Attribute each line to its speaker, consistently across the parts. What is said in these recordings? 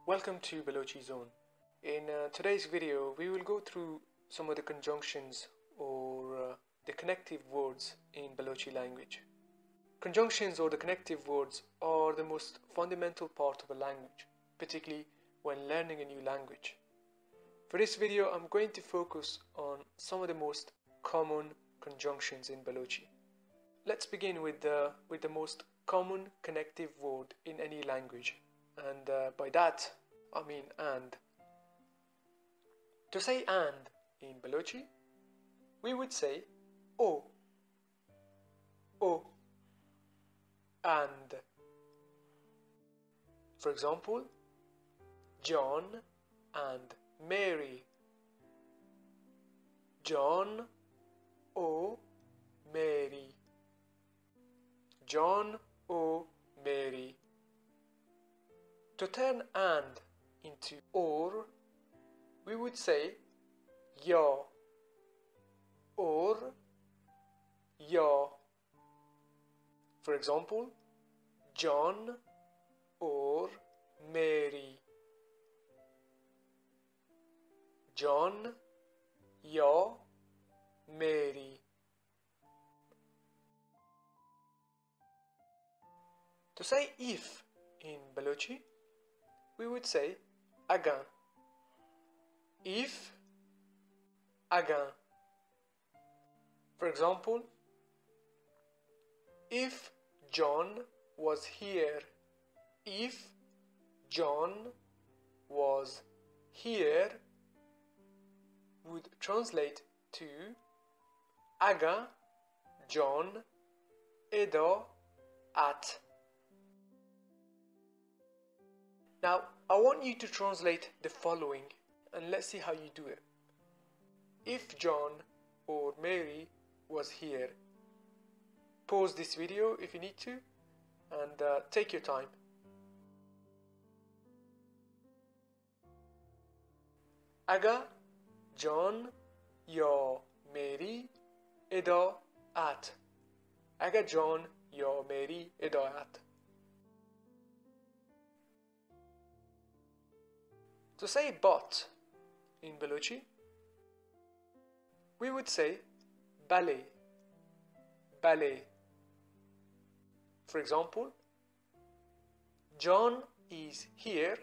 Speaker 1: Welcome to Baluchi Zone. In today's video, we will go through some of the conjunctions or the connective words in Baluchi language. Conjunctions or the connective words are the most fundamental part of a language, particularly when learning a new language. For this video, I'm going to focus on some of the most common conjunctions in Baluchi. Let's begin with the most common connective word in any language, and by that I mean and. To say and in Baluchi, we would say o, and. For example, John and Mary. John o Mary. John o Mary. To turn and into or, we would say ya or ya. For example, John or Mary. John, ya, Mary. To say if in Baluchi, we would say agan. If, agan. For example, if John was here. If John was here would translate to aga John edo at. Now, I want you to translate the following and let's see how you do it. If John or Mary was here. Pause this video if you need to and take your time. Aga John ya Mary edo at. Aga John ya Mary edo at. To say but in Baluchi, we would say ballet, ballet. For example, John is here,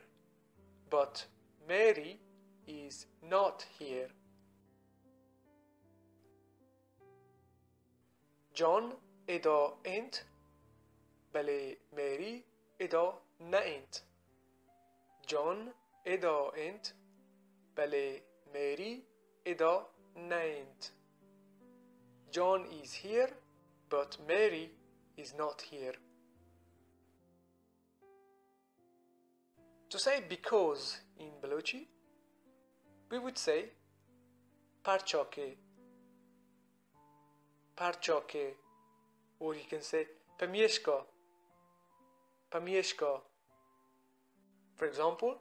Speaker 1: but Mary is not here. John edo ent, ballet Mary edo na ent. John edo ent, ballet Mary edo na ent. John is here, but Mary is not here. To say because in Baluchi, we would say parchoke, parchoke, or you can say pamieshka, pamieshka. For example,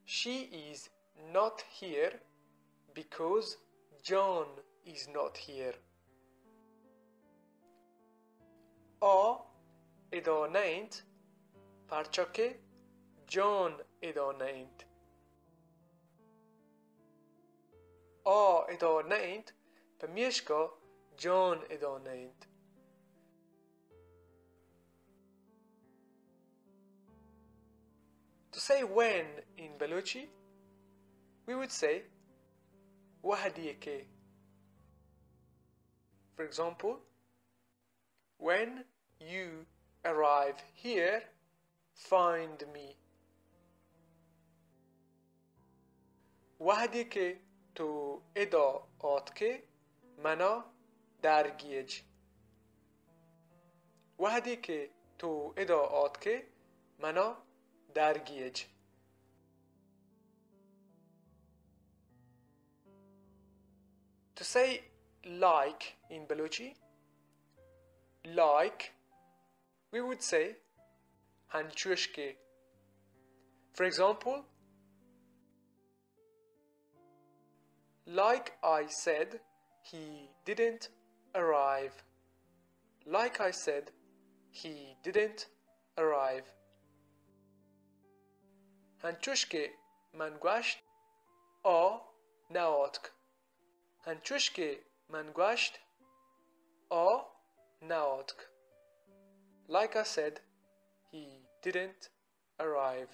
Speaker 1: she is not here because John is not here. A edo naint, parchoke John edo naint. A edo naint, pamieshka John edo naint. To say when in Baluchi, we would say wahadiyeke. For example, when you arrive here, find me. وحدی تو ادا آتکه منا درگیج. وحدی تو ادا آتکه منا درگیج. To say like in Baluchi, like, we would say hanchushke. For example, like I said, he didn't arrive. Like I said, he didn't arrive. هنچوشکه من گوشت آ نهاتک. هنچوشکه من گوشت آ نهاتک. Like I said, he didn't arrive.